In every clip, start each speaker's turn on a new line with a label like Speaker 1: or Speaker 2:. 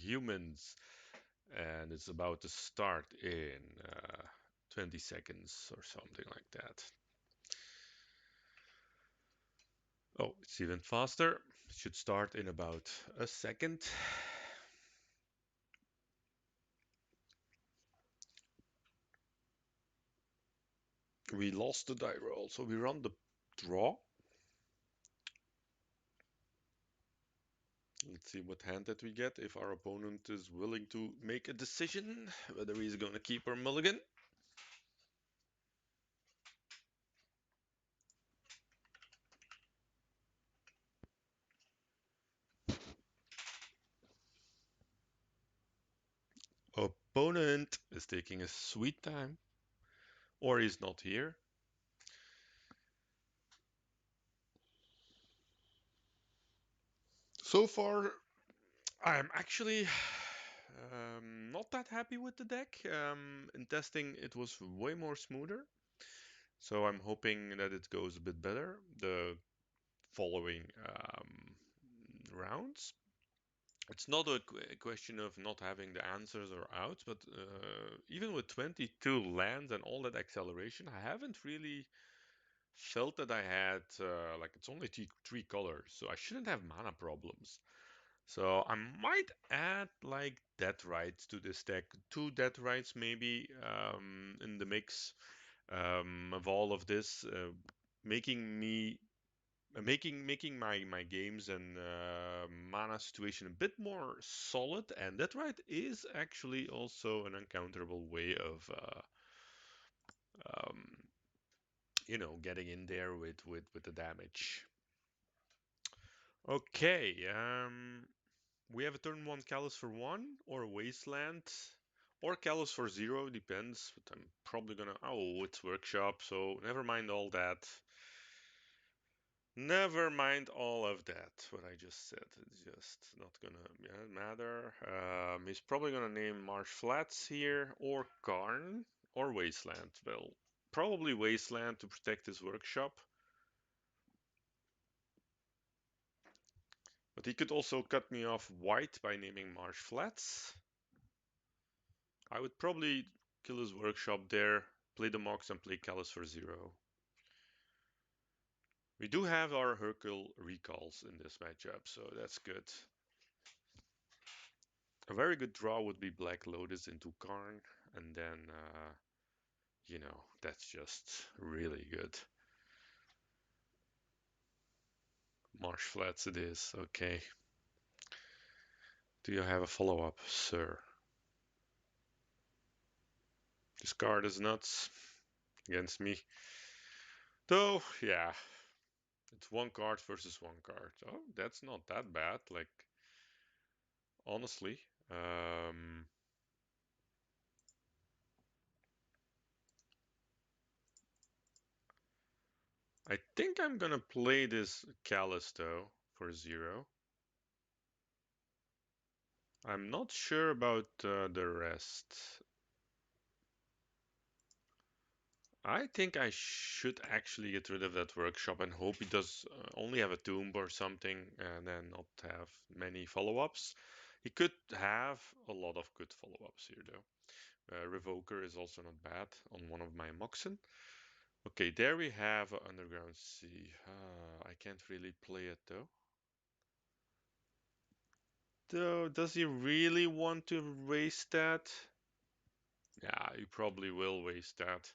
Speaker 1: humans, and it's about to start in 20 seconds or something like that. Oh, it's even faster. It should start in about a second. We lost the die roll, so we run the draw. Let's see what hand that we get, if our opponent is willing to make a decision, whether he's going to keep or mulligan. Opponent is taking a sweet time, or he's not here. So far, I'm actually not that happy with the deck. In testing, it was way more smoother. So I'm hoping that it goes a bit better the following rounds. It's not a question of not having the answers or outs, but even with 22 lands and all that acceleration, I haven't really felt that I had like it's only three colors, so I shouldn't have mana problems. So I might add like death rights to this deck, two death rights maybe in the mix of all of this, making me making my games and mana situation a bit more solid. And that right is actually also an uncounterable way of um, getting in there with the damage. Okay, we have a turn one Callus for one, or a Wasteland, or Callus for zero, depends. But I'm probably gonna. Oh, it's Workshop, so never mind all that. Never mind all of that, what I just said. It's just not gonna matter. He's probably gonna name Marsh Flats here, or Karn, or Wasteland. Well, probably Wasteland to protect his workshop. But he could also cut me off white by naming Marsh Flats. I would probably kill his workshop there, play the Mox, and play Callus for zero. We do have our Hercule recalls in this matchup, so that's good. A very good draw would be Black Lotus into Karn, and then, that's just really good. Marsh Flats it is, okay. Do you have a follow-up, sir? This card is nuts against me. Though, yeah, it's one card versus one card. Oh, that's not that bad, like, honestly. I think I'm gonna play this Callisto for zero. I'm not sure about the rest. I think I should actually get rid of that workshop and hope he does only have a tomb or something and then not have many follow-ups. He could have a lot of good follow-ups here though. Revoker is also not bad on one of my Moxen. Okay, there we have Underground Sea. I can't really play it though. Though, does he really want to waste that? Yeah, he probably will waste that.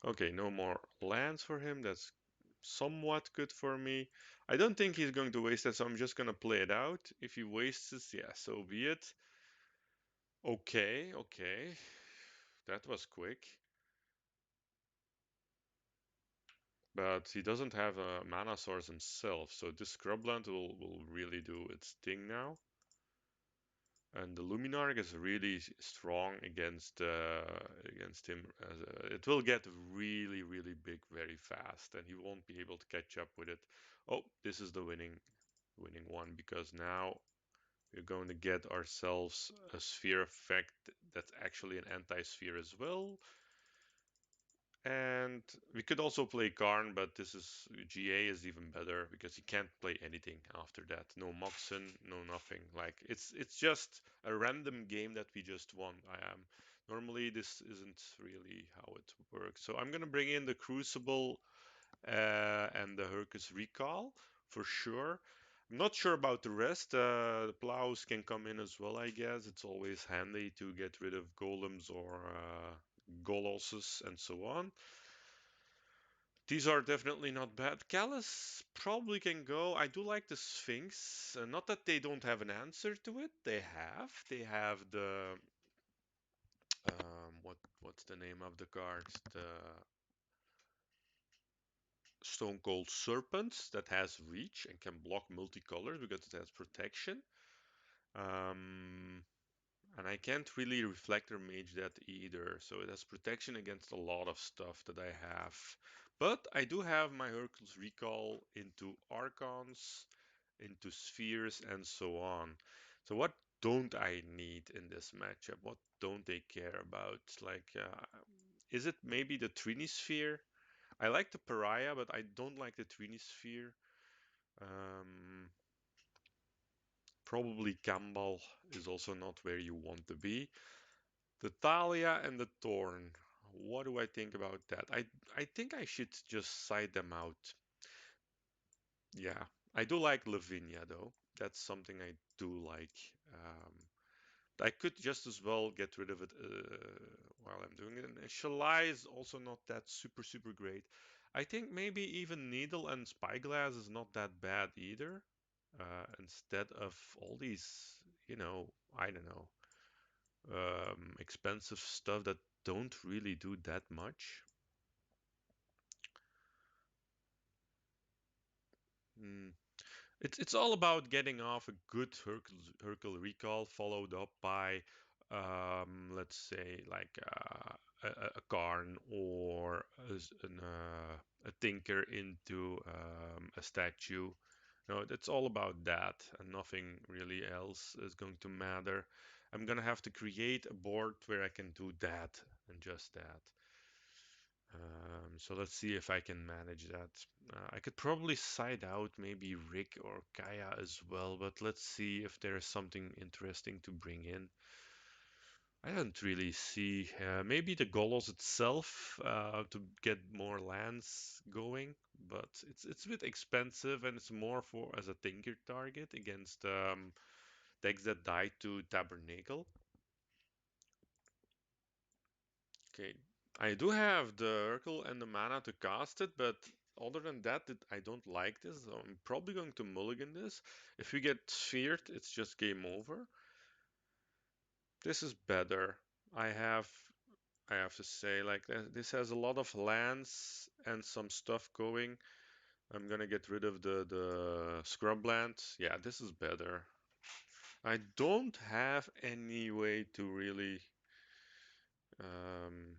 Speaker 1: Okay, no more lands for him. That's somewhat good for me. I don't think he's going to waste that, so I'm just going to play it out. If he wastes it, yeah, so be it. Okay, okay. That was quick. But he doesn't have a mana source himself, so this Scrubland will really do its thing now. And the Luminarch is really strong against him. It will get really big very fast, and he won't be able to catch up with it. Oh, this is the winning one, because now we're going to get ourselves a sphere effect that's actually an anti-sphere as well. And we could also play Karn, but this is GA is even better because you can't play anything after that. No Moxen, no nothing. Like it's just a random game that we just won. I am normally this isn't really how it works. So I'm gonna bring in the Crucible and the Hercus Recall for sure. I'm not sure about the rest. The plows can come in as well, I guess. It's always handy to get rid of golems or golosses and so on. These are definitely not bad. Callus probably can go. I do like the Sphinx. Not that they don't have an answer to it. They have. They have the what's the name of the cards? The Stone Cold Serpent that has reach and can block multicolors because it has protection. Um, and I can't really Reflector Mage that either. So it has protection against a lot of stuff that I have. But I do have my Hercules Recall into Archons, into Spheres, and so on. So what don't I need in this matchup? What don't they care about? Like, is it maybe the Trinisphere? I like the Pariah, but I don't like the Trinisphere. Um, Probably Kambal is also not where you want to be. The Thalia and the Thorn. What do I think about that? I think I should just side them out. Yeah, I do like Lavinia though. That's something I do like. I could just as well get rid of it while I'm doing it. And Shalai is also not that super great. I think maybe even Needle and Spyglass is not that bad either. Instead of all these, I don't know, expensive stuff that don't really do that much. Mm. It's all about getting off a good Hercule recall followed up by, let's say, like a Karn or a Tinker into a statue. No, it's all about that, and nothing really else is going to matter. I'm gonna have to create a board where I can do that and just that. So let's see if I can manage that. I could probably side out maybe Rick or Kaya as well, but let's see if there is something interesting to bring in. I don't really see. Maybe the Golos itself to get more lands going, but it's a bit expensive and it's more for as a tinker target against decks that die to Tabernacle. Okay, I do have the Urkel and the mana to cast it, but other than that, I don't like this. So I'm probably going to mulligan this. If we get sphered, it's just game over. This is better. I have I have to say, like this has a lot of lands and some stuff going. I'm gonna get rid of the scrubland. Yeah, this is better. I don't have any way to really um,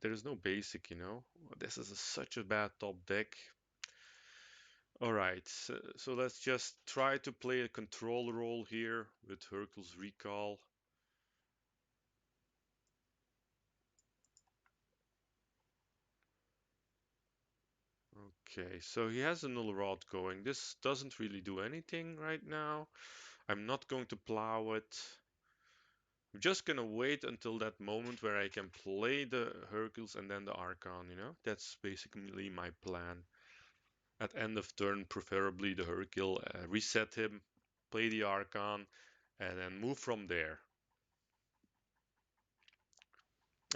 Speaker 1: there is no basic, you know. This is such a bad top deck. All right, so let's just try to play a control role here with Hercules Recall. Okay, so he has a null rod going. This doesn't really do anything right now. I'm not going to plow it. I'm just gonna wait until that moment where I can play the Hercules and then the Archon, you know? That's basically my plan. At end of turn, preferably the Hercule, reset him, play the Archon, and then move from there.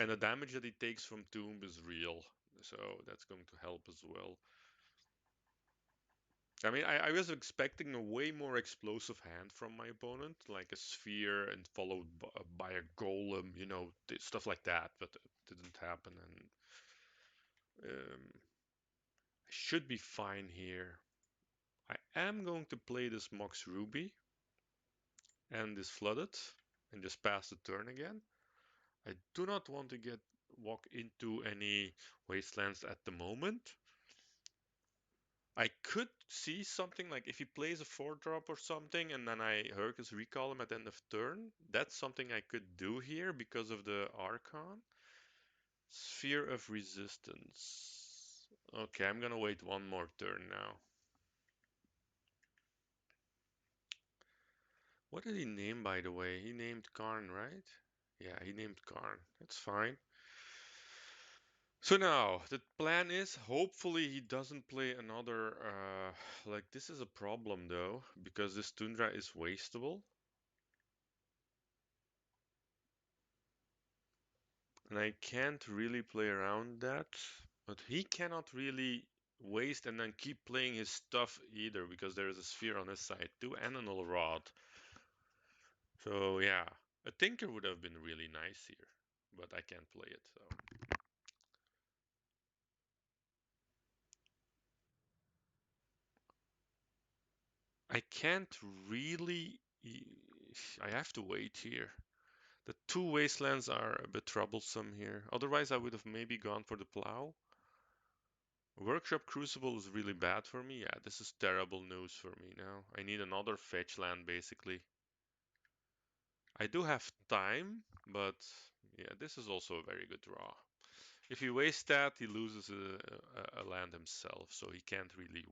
Speaker 1: And the damage that he takes from Tomb is real, so that's going to help as well. I mean, I was expecting a way more explosive hand from my opponent, like a sphere and followed by a golem, you know, stuff like that, but it didn't happen, and I should be fine here. I am going to play this Mox Ruby and this Flooded and just pass the turn again. I do not want to walk into any wastelands at the moment. I could see something like if he plays a 4-drop or something and then I Hercules recall him at the end of turn. That's something I could do here because of the Archon. Sphere of Resistance. Okay, I'm gonna wait one more turn now. What did he name, by the way? He named Karn, right? Yeah, he named Karn. That's fine. So now, the plan is hopefully he doesn't play another. Like, this is a problem though, because this Tundra is wasteable. And I can't really play around that. But he cannot really waste and then keep playing his stuff either, because there is a sphere on his side too and a null rod. So yeah, a Tinker would have been really nice here, but I can't play it. So I can't really. I have to wait here. The two wastelands are a bit troublesome here. Otherwise, I would have maybe gone for the plow. Workshop Crucible is really bad for me. Yeah, this is terrible news for me now. I need another fetch land basically. I do have time, but yeah, this is also a very good draw. If he wastes that, he loses a land himself, so he can't really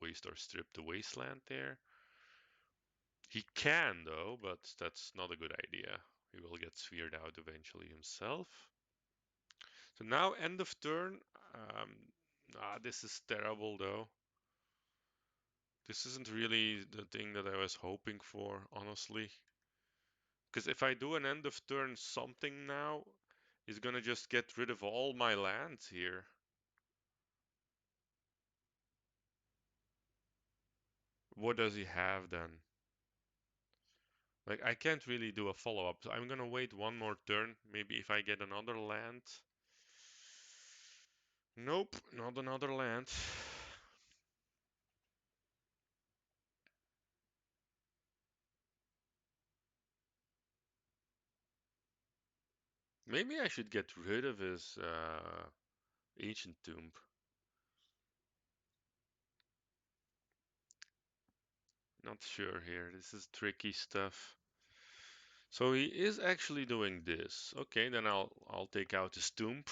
Speaker 1: waste or strip the wasteland there. He can though, but that's not a good idea. He will get sphered out eventually himself. So now end of turn. Um, this is terrible though. This isn't really the thing that I was hoping for, honestly. Because if I do an end of turn something now, he's gonna just get rid of all my lands here. What does he have then? Like, I can't really do a follow-up. So I'm gonna wait one more turn. Maybe if I get another land. Nope, not another land. Maybe I should get rid of his ancient tomb. Not sure here. This is tricky stuff. So he is actually doing this. Okay, then I'll take out his tomb.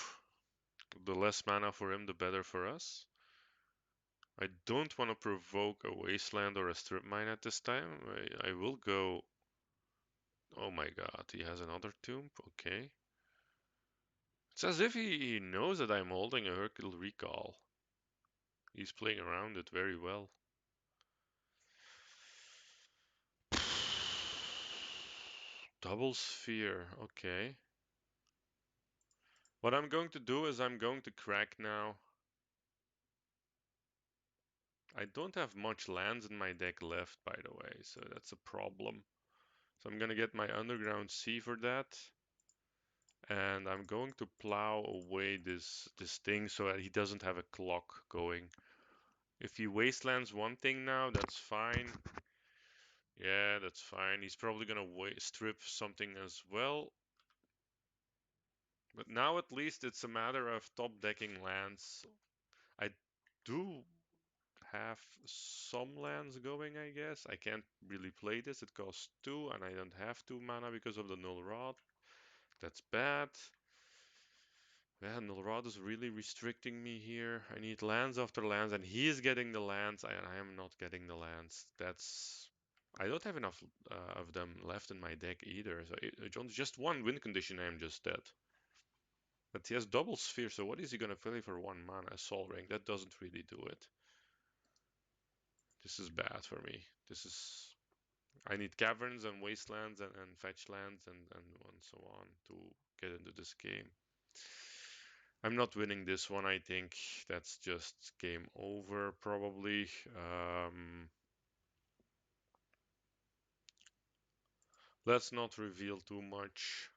Speaker 1: The less mana for him, the better for us. I don't want to provoke a wasteland or a strip mine at this time. I will go. Oh my god, he has another tomb. Okay. It's as if he knows that I'm holding a Hercule Recall. He's playing around it very well. Double sphere. Okay. What I'm going to do is I'm going to crack now. I don't have much lands in my deck left, by the way, so that's a problem. So I'm gonna get my Underground Sea for that. And I'm going to plow away this thing so that he doesn't have a clock going. If he wastelands one thing now, that's fine. Yeah, that's fine. He's probably gonna strip something as well. But now at least it's a matter of top decking lands. I do have some lands going, I guess. I can't really play this. It costs 2 and I don't have 2 mana because of the null rod. That's bad. Yeah, null rod is really restricting me here. I need lands after lands and he is getting the lands and I am not getting the lands. That's... I don't have enough of them left in my deck either. So just one win condition, I'm just dead. But he has double sphere, so what is he gonna play for 1 mana? Soul Ring, that doesn't really do it. This is bad for me. This is... I need caverns and wastelands and fetch lands and so on to get into this game. I'm not winning this one, I think. That's just game over, probably. Let's not reveal too much.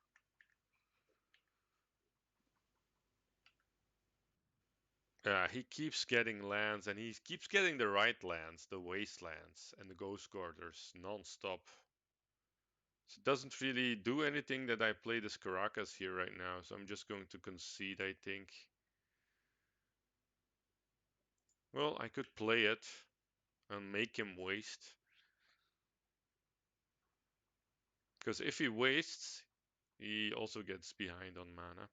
Speaker 1: Yeah, he keeps getting lands, and he keeps getting the right lands, the wastelands, and the ghost quarters non-stop. So it doesn't really do anything that I play this Caracas here right now, so I'm just going to concede, I think. Well, I could play it and make him waste. Because if he wastes, he also gets behind on mana.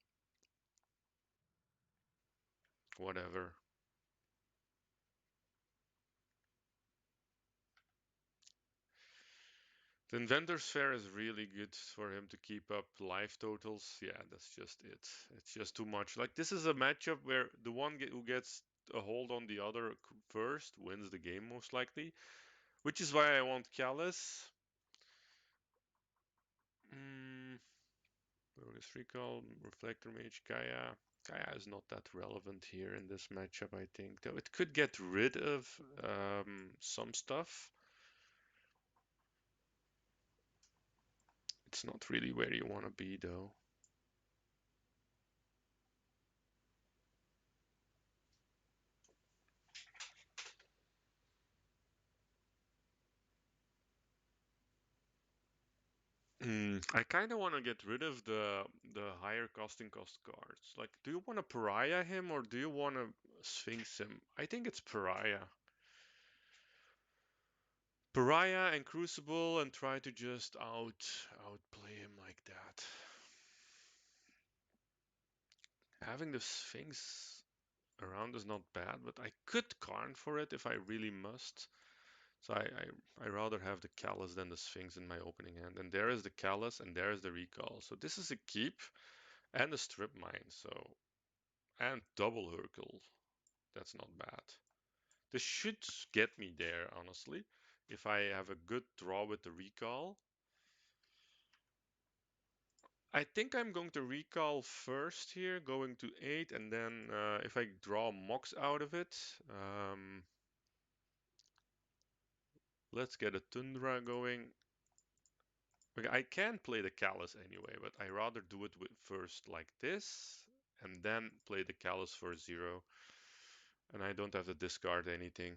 Speaker 1: Whatever. The Inventor's Fair is really good for him to keep up life totals. Yeah, that's just it. It's just too much. Like, this is a matchup where the one who gets a hold on the other first wins the game most likely, which is why I want Callus. Mm, Bogus Recall, Reflector Mage, Gaia. Gaia is not that relevant here in this matchup, I think. Though it could get rid of some stuff. It's not really where you want to be, though. I kind of want to get rid of the higher costing cost cards. Like, do you want to pariah him or do you want to sphinx him? I think it's pariah. Pariah and Crucible and try to just outplay him like that. Having the sphinx around is not bad, but I could Karn for it if I really must. So I rather have the Callus than the Sphinx in my opening hand. And there is the Callus and there is the Recall. So this is a keep and a Strip Mine. So and double Hurkle. That's not bad. This should get me there, honestly. If I have a good draw with the Recall. I think I'm going to Recall first here, going to 8, and then if I draw Mox out of it, let's get a Tundra going. Okay, I can play the Callus anyway, but I rather do it with first like this, and then play the Callus for 0, and I don't have to discard anything.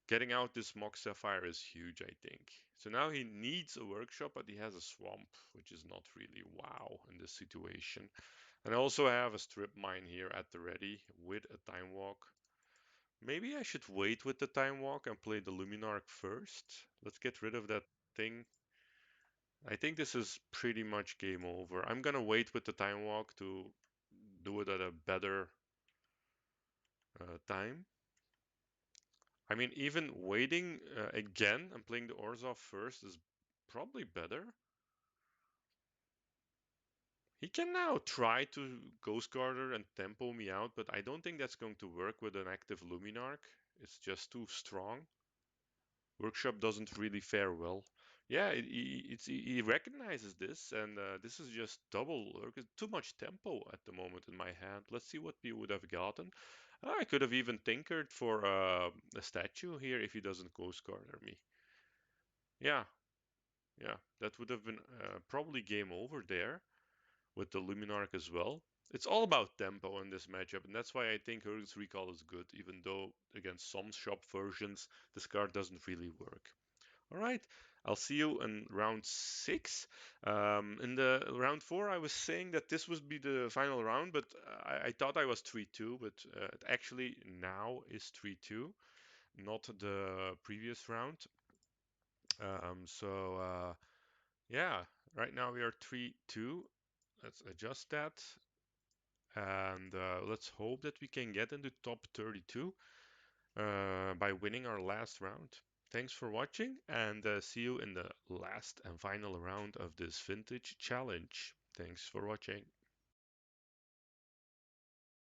Speaker 1: Getting out this Mox Sapphire is huge, I think. So now he needs a workshop, but he has a swamp, which is not really wow in this situation. And I also have a strip mine here at the ready with a time walk. Maybe I should wait with the time walk and play the Luminarch first. Let's get rid of that thing. I think this is pretty much game over. I'm gonna wait with the time walk to do it at a better time. I mean, even waiting again and playing the Orzhov first is probably better. He can now try to Ghost Guarder and tempo me out, but I don't think that's going to work with an active Luminarch. It's just too strong. Workshop doesn't really fare well. Yeah, he recognizes this, and this is just double. Too much tempo at the moment in my hand. Let's see what we would have gotten. I could have even tinkered for a statue here if he doesn't Ghost Guarder me. Yeah, yeah, that would have been probably game over there with the Luminarch as well. It's all about tempo in this matchup, and that's why I think Hurl's Recall is good, even though against some shop versions this card doesn't really work. All right, I'll see you in round 6. In the round 4, I was saying that this would be the final round, but I thought I was 3-2, but it actually now is 3-2, not the previous round. So yeah, right now we are 3-2. Let's adjust that. And let's hope that we can get into top 32 by winning our last round. Thanks for watching, and see you in the last and final round of this vintage challenge. Thanks for watching.